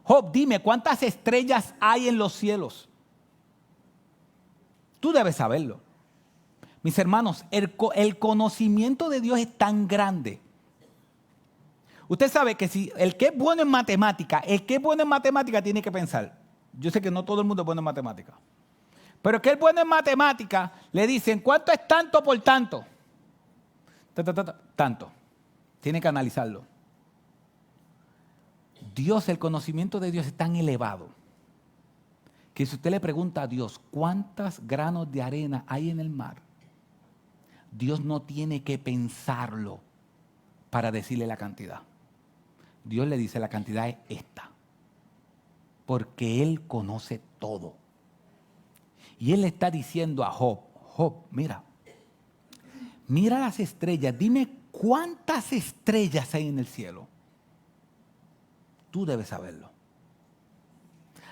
Job, dime, ¿cuántas estrellas hay en los cielos? Tú debes saberlo. Mis hermanos, el conocimiento de Dios es tan grande. Usted sabe que si el que es bueno en matemática, tiene que pensar. Yo sé que no todo el mundo es bueno en matemática. Pero el que es bueno en matemática, le dicen, ¿cuánto es tanto por tanto? Tanto. Tiene que analizarlo. Dios, el conocimiento de Dios es tan elevado que si usted le pregunta a Dios cuántos granos de arena hay en el mar, Dios no tiene que pensarlo para decirle la cantidad. Dios le dice la cantidad es esta, porque Él conoce todo. Y Él le está diciendo a Job, Job, mira las estrellas, dime cuántas estrellas hay en el cielo. Tú debes saberlo.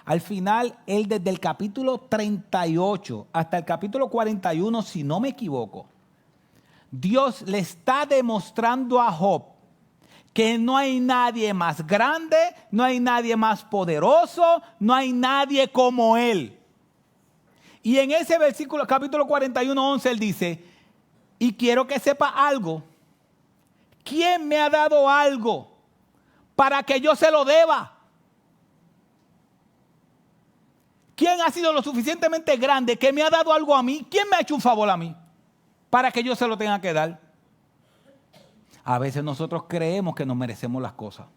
Al final, Él desde el capítulo 38 hasta el capítulo 41, si no me equivoco, Dios le está demostrando a Job que no hay nadie más grande, no hay nadie más poderoso, no hay nadie como Él. Y en ese versículo, capítulo 41, 11, Él dice, y quiero que sepa algo, ¿quién me ha dado algo para que yo se lo deba? ¿Quién ha sido lo suficientemente grande que me ha dado algo a mí? ¿Quién me ha hecho un favor a mí para que yo se lo tenga que dar? A veces nosotros creemos que nos merecemos las cosas.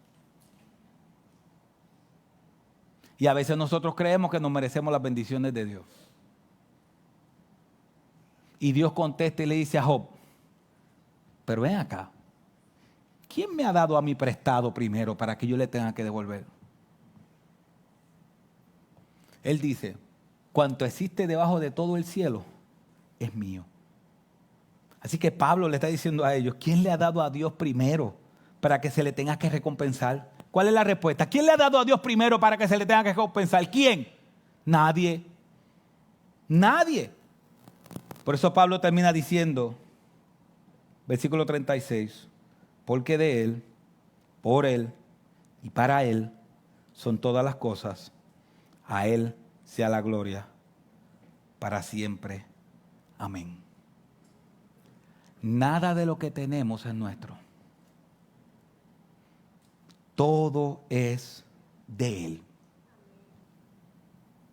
Y a veces nosotros creemos que nos merecemos las bendiciones de Dios. Y Dios contesta y le dice a Job, pero ven acá, ¿quién me ha dado a mí prestado primero para que yo le tenga que devolver? Él dice, cuanto existe debajo de todo el cielo es mío. Así que Pablo le está diciendo a ellos, ¿quién le ha dado a Dios primero para que se le tenga que recompensar? ¿Cuál es la respuesta? ¿Quién le ha dado a Dios primero para que se le tenga que recompensar? ¿Quién? Nadie. Nadie. Por eso Pablo termina diciendo, versículo 36, porque de Él, por Él y para Él son todas las cosas. A Él sea la gloria para siempre. Amén. Nada de lo que tenemos es nuestro. Todo es de Él.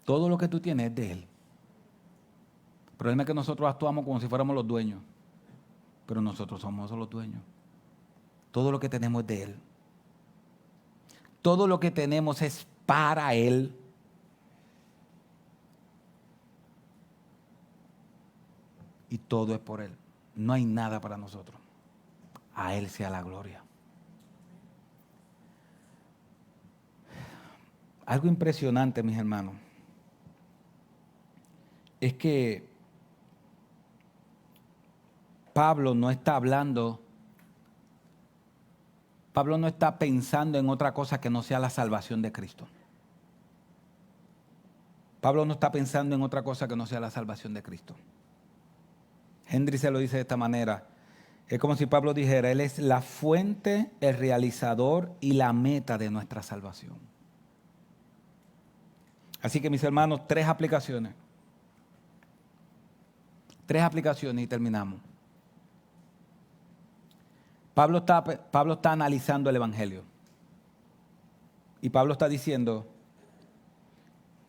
Todo lo que tú tienes es de Él. El problema es que nosotros actuamos como si fuéramos los dueños, pero nosotros somos los dueños. Todo lo que tenemos es de Él. Todo lo que tenemos es para Él. Y todo es por Él. No hay nada para nosotros. A Él sea la gloria. Algo impresionante, mis hermanos, es que Pablo no está pensando en otra cosa que no sea la salvación de Cristo. Pablo no está pensando en otra cosa que no sea la salvación de Cristo. Hendricks se lo dice de esta manera. Es como si Pablo dijera, Él es la fuente, el realizador y la meta de nuestra salvación. Así que mis hermanos, tres aplicaciones y terminamos. Pablo está analizando el Evangelio. Y Pablo está diciendo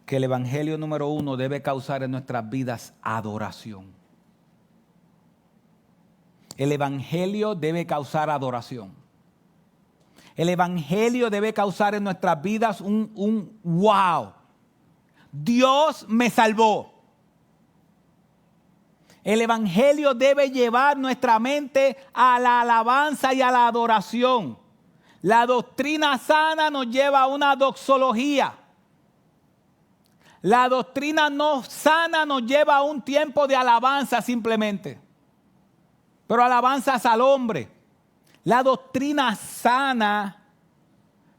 que el Evangelio número 1 debe causar en nuestras vidas adoración. El Evangelio debe causar adoración. El Evangelio debe causar en nuestras vidas un wow. Dios me salvó. El Evangelio debe llevar nuestra mente a la alabanza y a la adoración. La doctrina sana nos lleva a una doxología. La doctrina no sana nos lleva a un tiempo de alabanza simplemente. Pero alabanzas al hombre. La doctrina sana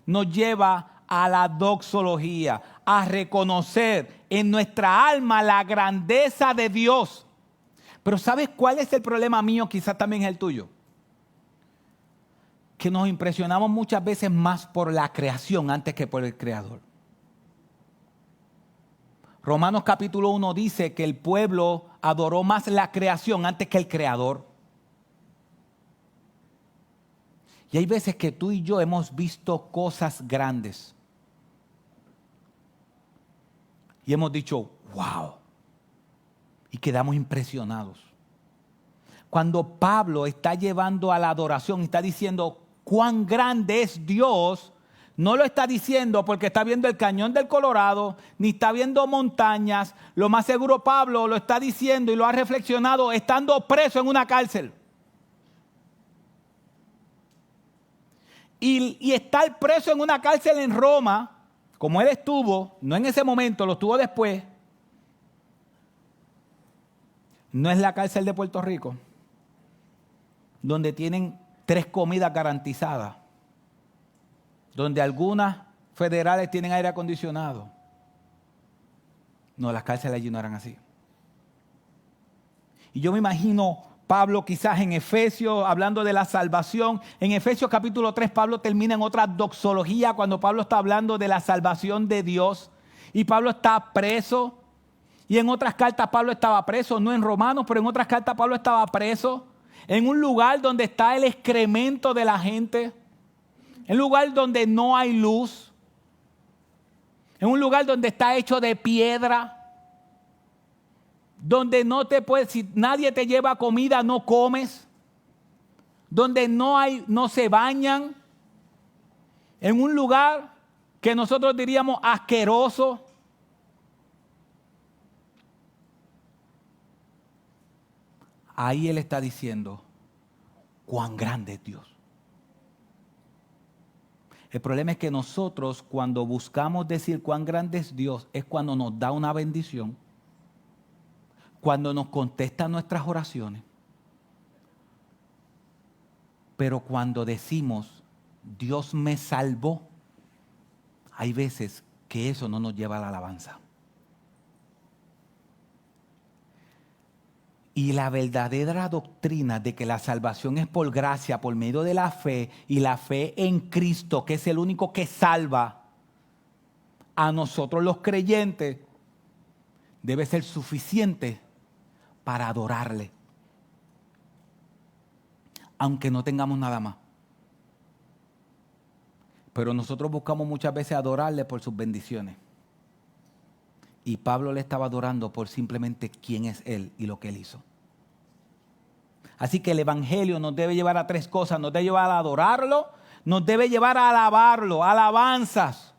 nos lleva a la doxología, a reconocer en nuestra alma la grandeza de Dios. Pero ¿sabes cuál es el problema mío? Quizás también es el tuyo. Que nos impresionamos muchas veces más por la creación antes que por el Creador. Romanos capítulo 1 dice que el pueblo adoró más la creación antes que el Creador. Y hay veces que tú y yo hemos visto cosas grandes. Y hemos dicho, wow. Y quedamos impresionados. Cuando Pablo está llevando a la adoración, está diciendo cuán grande es Dios, no lo está diciendo porque está viendo el cañón del Colorado, ni está viendo montañas. Lo más seguro Pablo lo está diciendo y lo ha reflexionado estando preso en una cárcel. Y estar preso en una cárcel en Roma, como él estuvo, no en ese momento, lo estuvo después, no es la cárcel de Puerto Rico, donde tienen 3 comidas garantizadas, donde algunas federales tienen aire acondicionado. No, las cárceles allí no eran así. Y yo me imagino Pablo quizás en Efesios, hablando de la salvación. En Efesios capítulo 3, Pablo termina en otra doxología cuando Pablo está hablando de la salvación de Dios. Y Pablo está preso. Y en otras cartas Pablo estaba preso, no en Romanos, pero en otras cartas Pablo estaba preso. En un lugar donde está el excremento de la gente. En un lugar donde no hay luz. En un lugar donde está hecho de piedra. Donde no te puedes, si nadie te lleva comida, no comes. Donde no se bañan. En un lugar que nosotros diríamos asqueroso. Ahí él está diciendo cuán grande es Dios. El problema es que nosotros cuando buscamos decir cuán grande es Dios es cuando nos da una bendición, cuando nos contesta nuestras oraciones. Pero cuando decimos Dios me salvó, hay veces que eso no nos lleva a la alabanza. Y la verdadera doctrina de que la salvación es por gracia, por medio de la fe, y la fe en Cristo, que es el único que salva a nosotros los creyentes, debe ser suficiente para adorarle, aunque no tengamos nada más. Pero nosotros buscamos muchas veces adorarle por sus bendiciones. Y Pablo le estaba adorando por simplemente quién es Él y lo que Él hizo. Así que el Evangelio nos debe llevar a 3 cosas. Nos debe llevar a adorarlo, nos debe llevar a alabarlo, alabanzas.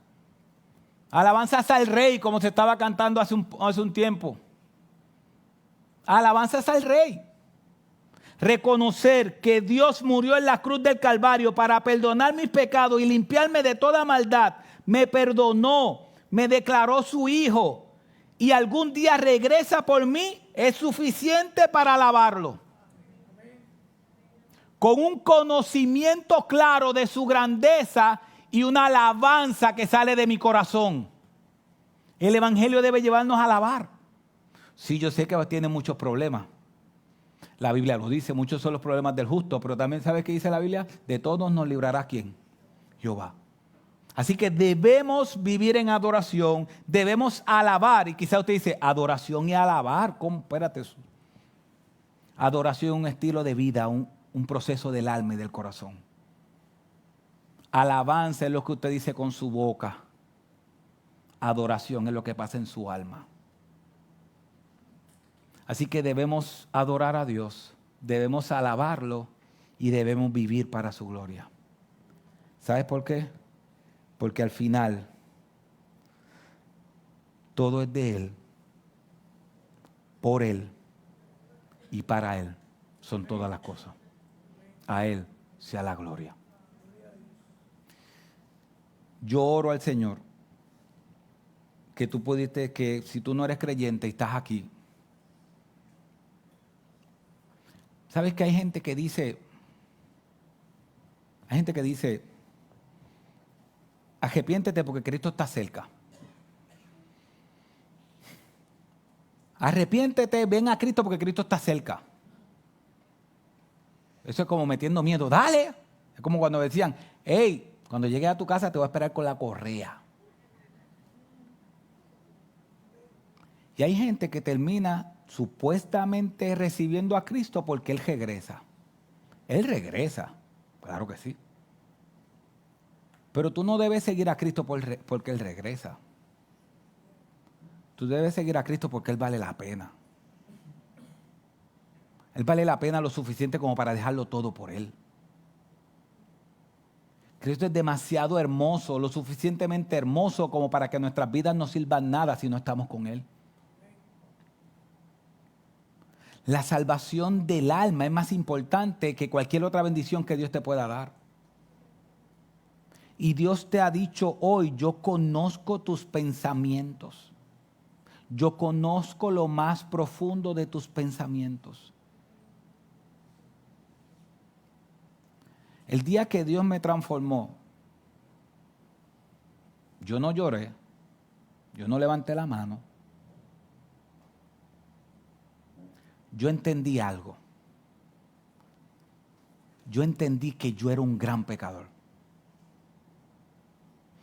Alabanzas al Rey, como se estaba cantando hace un tiempo. Alabanzas al Rey. Reconocer que Dios murió en la cruz del Calvario para perdonar mis pecados y limpiarme de toda maldad. Me perdonó, me declaró su hijo y algún día regresa por mí, es suficiente para alabarlo. Con un conocimiento claro de su grandeza y una alabanza que sale de mi corazón. El Evangelio debe llevarnos a alabar. Sí, yo sé que tiene muchos problemas. La Biblia lo dice, muchos son los problemas del justo, pero también ¿sabes qué dice la Biblia? De todos nos librará ¿quién? Jehová. Así que debemos vivir en adoración, debemos alabar. Y quizá usted dice, adoración y alabar, ¿cómo? Espérate eso. Adoración es un estilo de vida, un proceso del alma y del corazón. Alabanza es lo que usted dice con su boca. Adoración es lo que pasa en su alma. Así que debemos adorar a Dios, debemos alabarlo y debemos vivir para su gloria. ¿Sabes por qué? Porque al final todo es de Él, por Él y para Él son todas las cosas. A Él sea la gloria. Yo oro al Señor que tú pudiste, que si tú no eres creyente y estás aquí, ¿sabes que hay gente que dice, arrepiéntete porque Cristo está cerca. Arrepiéntete, ven a Cristo porque Cristo está cerca. Eso es como metiendo miedo. Dale. Es como cuando decían, hey, cuando llegues a tu casa te voy a esperar con la correa. Y hay gente que termina supuestamente recibiendo a Cristo porque Él regresa. Él regresa, claro que sí. Pero tú no debes seguir a Cristo porque Él regresa. Tú debes seguir a Cristo porque Él vale la pena. Él vale la pena lo suficiente como para dejarlo todo por Él. Cristo es demasiado hermoso, lo suficientemente hermoso como para que nuestras vidas no sirvan nada si no estamos con Él. La salvación del alma es más importante que cualquier otra bendición que Dios te pueda dar. Y Dios te ha dicho hoy, yo conozco tus pensamientos. Yo conozco lo más profundo de tus pensamientos. El día que Dios me transformó, yo no lloré, yo no levanté la mano. Yo entendí algo. Yo entendí que yo era un gran pecador.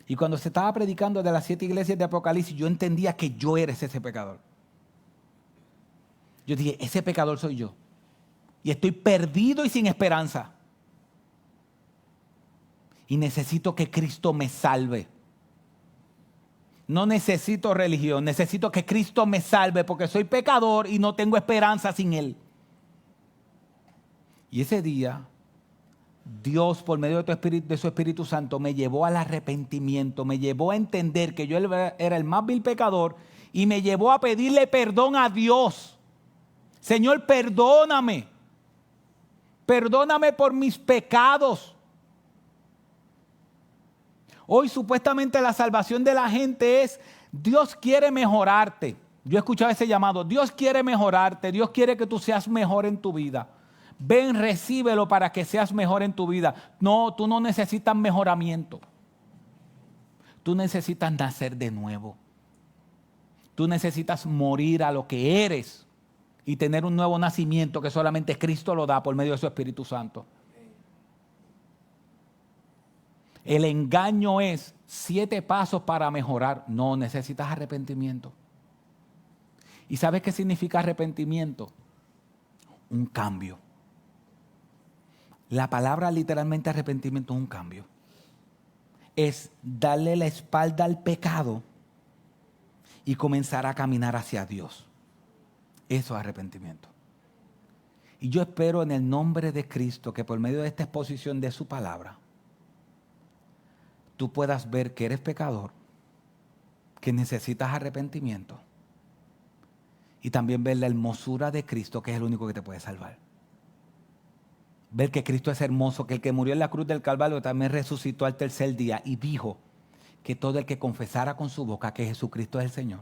Y cuando se estaba predicando de las 7 iglesias de Apocalipsis, yo entendía que yo era ese pecador. Yo dije, ese pecador soy yo. Y estoy perdido y sin esperanza. Y necesito que Cristo me salve. No necesito religión, necesito que Cristo me salve porque soy pecador y no tengo esperanza sin Él. Y ese día, Dios, por medio de su Espíritu Santo, me llevó al arrepentimiento, me llevó a entender que yo era el más vil pecador y me llevó a pedirle perdón a Dios. Señor, perdóname. Perdóname por mis pecados. Hoy supuestamente la salvación de la gente es, Dios quiere mejorarte. Yo he escuchado ese llamado, Dios quiere mejorarte, Dios quiere que tú seas mejor en tu vida. Ven, recíbelo para que seas mejor en tu vida. No, tú no necesitas mejoramiento. Tú necesitas nacer de nuevo. Tú necesitas morir a lo que eres y tener un nuevo nacimiento que solamente Cristo lo da por medio de su Espíritu Santo. El engaño es 7 pasos para mejorar. No, necesitas arrepentimiento. ¿Y sabes qué significa arrepentimiento? Un cambio. La palabra literalmente arrepentimiento es un cambio. Es darle la espalda al pecado y comenzar a caminar hacia Dios. Eso es arrepentimiento. Y yo espero en el nombre de Cristo que por medio de esta exposición de su palabra, tú puedas ver que eres pecador, que necesitas arrepentimiento y también ver la hermosura de Cristo, que es el único que te puede salvar. Ver que Cristo es hermoso, que el que murió en la cruz del Calvario también resucitó al 3er día y dijo que todo el que confesara con su boca que Jesucristo es el Señor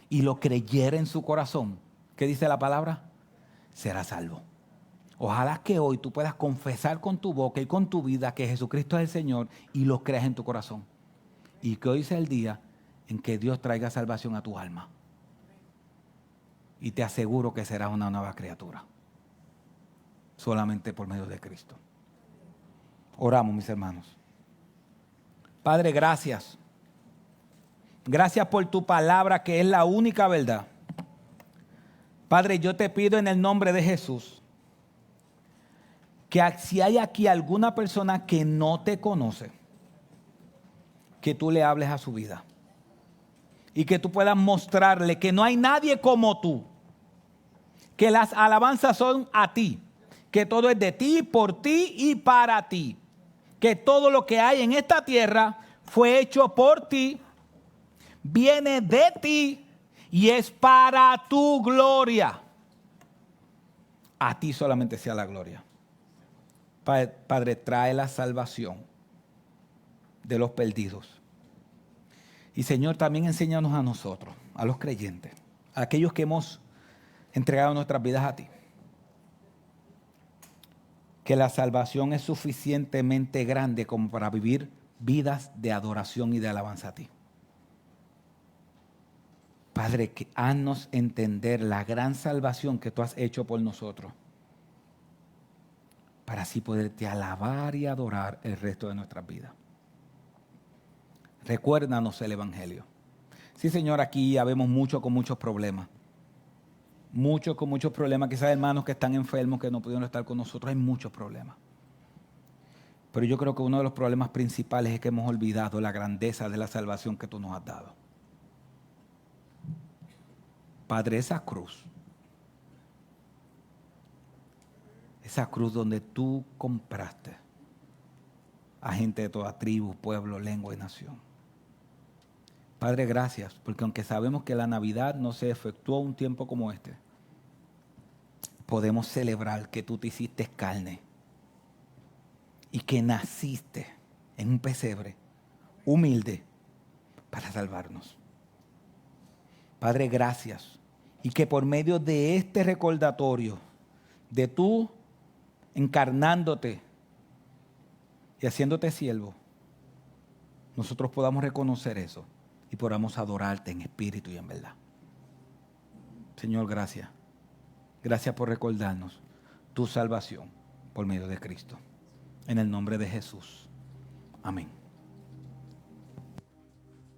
y lo creyera en su corazón, ¿qué dice la palabra? Será salvo. Ojalá que hoy tú puedas confesar con tu boca y con tu vida que Jesucristo es el Señor y lo creas en tu corazón. Y que hoy sea el día en que Dios traiga salvación a tu alma. Y te aseguro que serás una nueva criatura. Solamente por medio de Cristo. Oramos, mis hermanos. Padre, gracias. Gracias por tu palabra que es la única verdad. Padre, yo te pido en el nombre de Jesús que si hay aquí alguna persona que no te conoce, que tú le hables a su vida y que tú puedas mostrarle que no hay nadie como tú, que las alabanzas son a ti, que todo es de ti, por ti y para ti, que todo lo que hay en esta tierra fue hecho por ti, viene de ti y es para tu gloria. A ti solamente sea la gloria. Padre, trae la salvación de los perdidos. Y Señor, también enséñanos a nosotros, a los creyentes, a aquellos que hemos entregado nuestras vidas a ti, que la salvación es suficientemente grande como para vivir vidas de adoración y de alabanza a ti. Padre, que haznos entender la gran salvación que tú has hecho por nosotros, para así poderte alabar y adorar el resto de nuestras vidas. Recuérdanos el Evangelio. Sí, Señor, aquí habemos muchos con muchos problemas. Muchos con muchos problemas. Quizás hermanos que están enfermos, que no pudieron estar con nosotros. Hay muchos problemas. Pero yo creo que uno de los problemas principales es que hemos olvidado la grandeza de la salvación que tú nos has dado. Padre, esa cruz donde tú compraste a gente de toda tribu, pueblo, lengua y nación. Padre, gracias, porque aunque sabemos que la Navidad no se efectuó un tiempo como este, podemos celebrar que tú te hiciste carne y que naciste en un pesebre humilde para salvarnos. Padre, gracias. Y que por medio de este recordatorio, de tú encarnándote y haciéndote siervo, nosotros podamos reconocer eso y podamos adorarte en espíritu y en verdad. Señor, gracias. Gracias por recordarnos tu salvación por medio de Cristo. En el nombre de Jesús. Amén.